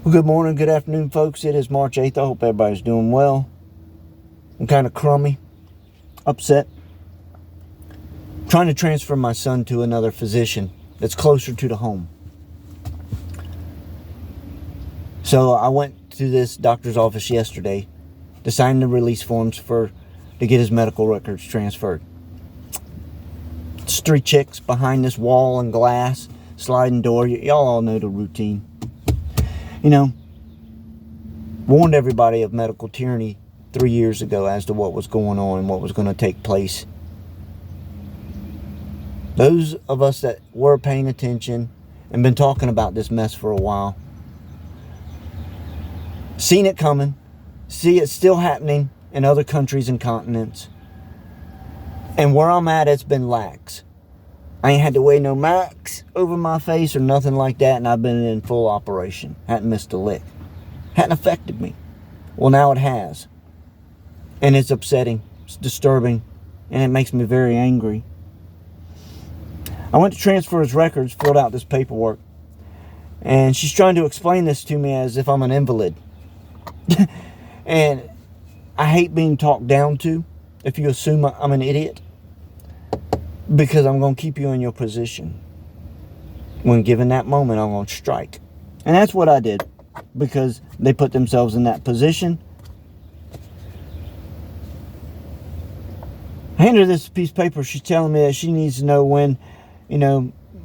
Well, good morning, good afternoon, folks. It is March 8th. I hope everybody's doing well. I'm kind of crummy, upset. I'm trying to transfer my son to another physician that's closer to the home. So I went to this doctor's office yesterday to sign the release forms to get his medical records transferred. It's 3 chicks behind this wall and glass, sliding door. Y'all all know the routine. You know, warned everybody of medical tyranny 3 years ago as to what was going on and what was going to take place. Those of us that were paying attention and been talking about this mess for a while, seen it coming, see it still happening in other countries and continents. And where I'm at, it's been lax. I ain't had to weigh no max over my face or nothing like that, and I've been in full operation. Hadn't missed a lick. Hadn't affected me. Well, now it has. And it's upsetting. It's disturbing. And it makes me very angry. I went to transfer his records, filled out this paperwork. And she's trying to explain this to me as if I'm an invalid. And I hate being talked down to if you assume I'm an idiot. Because I'm going to keep you in your position. When given that moment, I'm going to strike. And that's what I did. Because they put themselves in that position. I handed her this piece of paper. She's telling me that she needs to know when,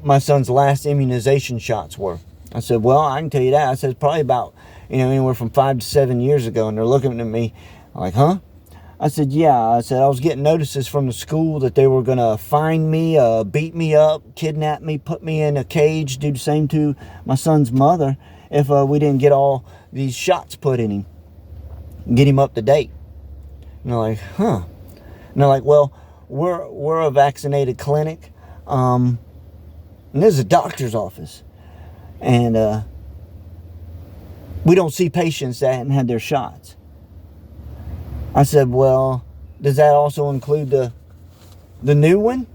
my son's last immunization shots were. I said, well, I can tell you that. I said, probably about, anywhere from 5 to 7 years ago. And they're looking at me like, huh? I said, yeah. I said, I was getting notices from the school that they were going to fine me, beat me up, kidnap me, put me in a cage, do the same to my son's mother if we didn't get all these shots put in him, get him up to date. And they're like, huh? And they're like, well, we're a vaccinated clinic, and this is a doctor's office, and we don't see patients that haven't had their shots. I said, well, does that also include the new one?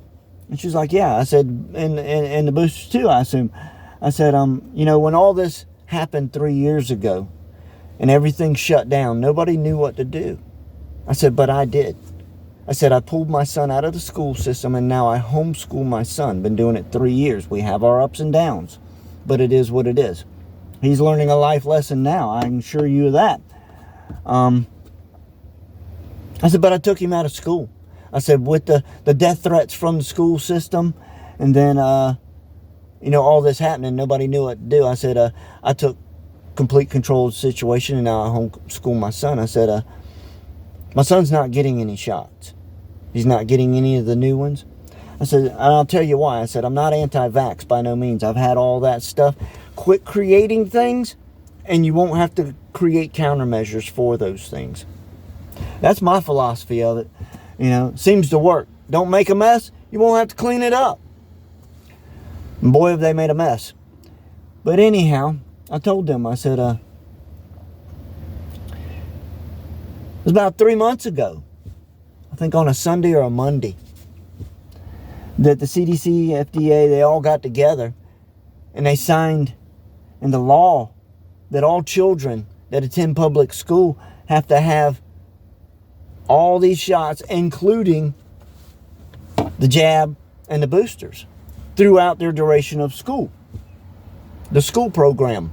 And she's like, yeah. I said, and the boosters too, I assume. I said, when all this happened 3 years ago and everything shut down, nobody knew what to do. I said, but I did. I said, I pulled my son out of the school system and now I homeschool my son. Been doing it 3 years. We have our ups and downs, but it is what it is. He's learning a life lesson now. I can assure you of that. I said, but I took him out of school. I said, with the death threats from the school system, and then, all this happening, nobody knew what to do. I said, I took complete control of the situation, and now I homeschool my son. I said, my son's not getting any shots. He's not getting any of the new ones. I said, and I'll tell you why. I said, I'm not anti-vax by no means. I've had all that stuff. Quit creating things, and you won't have to create countermeasures for those things. That's my philosophy of it. Seems to work. Don't make a mess, you won't have to clean it up. And boy, have they made a mess. But anyhow, I told them, I said, it was about 3 months ago, I think on a Sunday or a Monday, that the CDC, FDA, they all got together and they signed into law that all children that attend public school have to have all these shots, including the jab and the boosters, throughout their duration of school. The school program.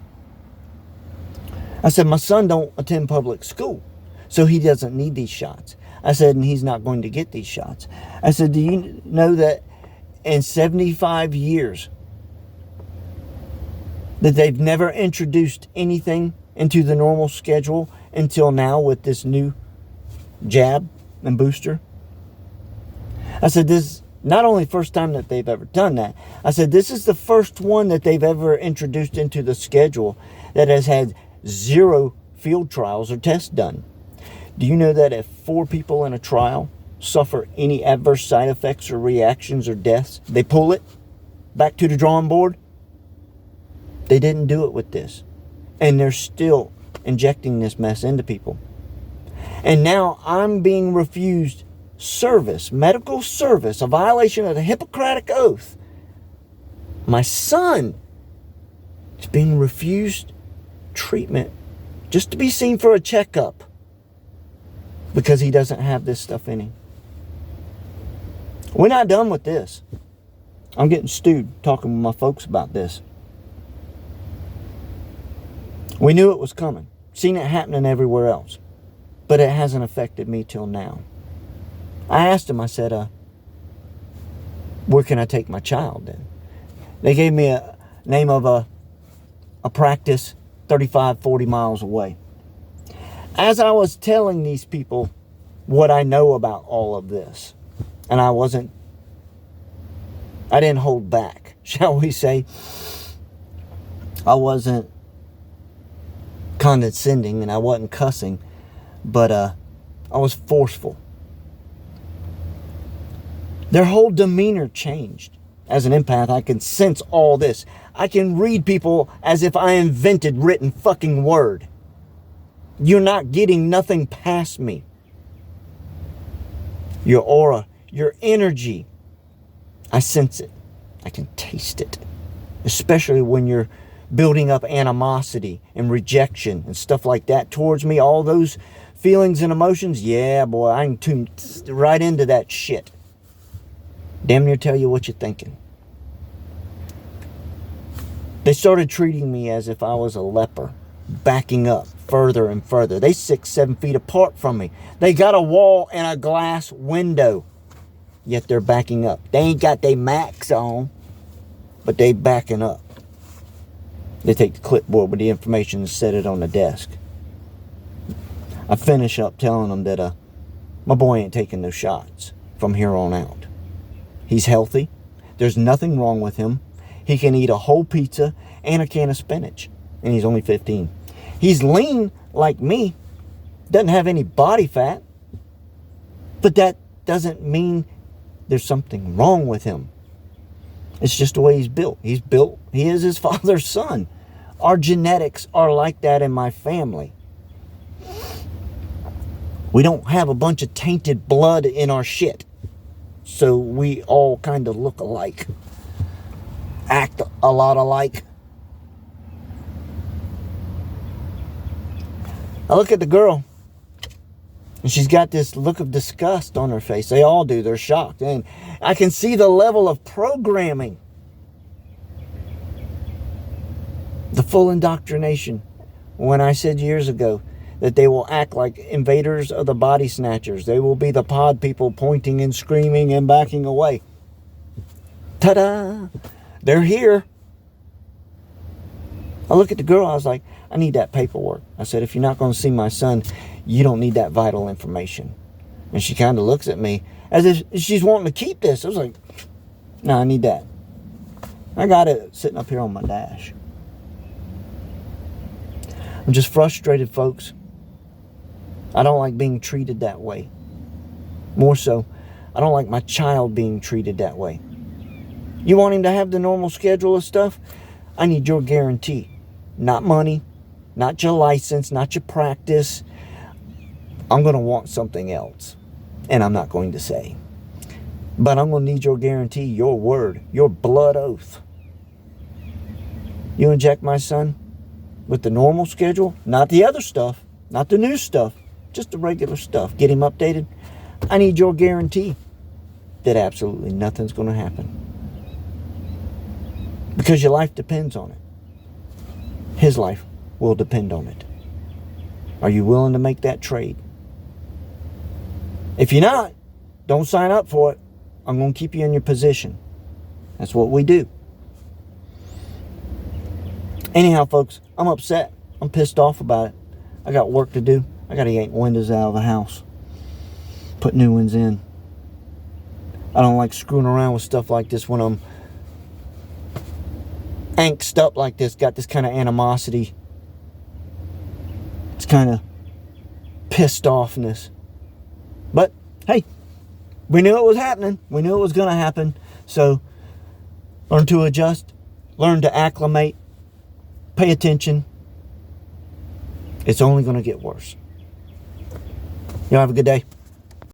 I said, my son don't attend public school, so he doesn't need these shots. I said, and he's not going to get these shots. I said, do you know that in 75 years that they've never introduced anything into the normal schedule until now with this new jab and booster? I said, this is not only first time that they've ever done that. I said, this is the first one that they've ever introduced into the schedule that has had 0 field trials or tests done. Do you know that if 4 people in a trial suffer any adverse side effects or reactions or deaths, they pull it back to the drawing board? They didn't do it with this. And they're still injecting this mess into people. And now I'm being refused service, medical service, a violation of the Hippocratic Oath. My son is being refused treatment just to be seen for a checkup because he doesn't have this stuff in him. We're not done with this. I'm getting stewed talking with my folks about this. We knew it was coming. Seen it happening everywhere else. But it hasn't affected me till now. I asked him, I said, where can I take my child then? They gave me a name of a practice 35, 40 miles away. As I was telling these people what I know about all of this, and I didn't hold back, shall we say. I wasn't condescending and I wasn't cussing, but I was forceful. Their whole demeanor changed. As an empath, I can sense all this. I can read people as if I invented written fucking word. You're not getting nothing past me. Your aura, your energy, I sense it. I can taste it. Especially when you're building up animosity and rejection and stuff like that towards me. All those feelings and emotions. Yeah, boy, I can tune right into that shit. Damn near tell you what you're thinking. They started treating me as if I was a leper. Backing up further and further. They 6, 7 feet apart from me. They got a wall and a glass window. Yet they're backing up. They ain't got their Macs on, but they backing up. They take the clipboard with the information and set it on the desk. I finish up telling them that my boy ain't taking no shots from here on out. He's healthy. There's nothing wrong with him. He can eat a whole pizza and a can of spinach. And he's only 15. He's lean like me. Doesn't have any body fat. But that doesn't mean there's something wrong with him. It's just the way he's built. He is his father's son. Our genetics are like that in my family. We don't have a bunch of tainted blood in our shit. So we all kind of look alike. Act a lot alike. I look at the girl, and she's got this look of disgust on her face. They all do. They're shocked. And I can see the level of programming. The full indoctrination. When I said years ago that they will act like invaders of the body snatchers. They will be the pod people pointing and screaming and backing away. Ta-da! They're here. I look at the girl, I was like, I need that paperwork. I said, if you're not going to see my son, you don't need that vital information. And she kind of looks at me as if she's wanting to keep this. I was like, no, I need that. I got it sitting up here on my dash. I'm just frustrated, folks. I don't like being treated that way. More so, I don't like my child being treated that way. You want him to have the normal schedule of stuff? I need your guarantee. Not money, not your license, not your practice. I'm going to want something else. And I'm not going to say. But I'm going to need your guarantee, your word, your blood oath. You inject my son with the normal schedule, not the other stuff, not the new stuff, just the regular stuff. Get him updated. I need your guarantee that absolutely nothing's going to happen. Because your life depends on it. His life will depend on it. Are you willing to make that trade? If you're not, don't sign up for it. I'm going to keep you in your position. That's what we do. Anyhow, folks, I'm upset. I'm pissed off about it. I got work to do. I got to yank windows out of the house. Put new ones in. I don't like screwing around with stuff like this when I'm angst up like this. Got this kind of animosity. It's kind of pissed offness. But, hey, we knew it was happening. We knew it was going to happen. So, learn to adjust. Learn to acclimate. Pay attention. It's only going to get worse. Y'all have a good day.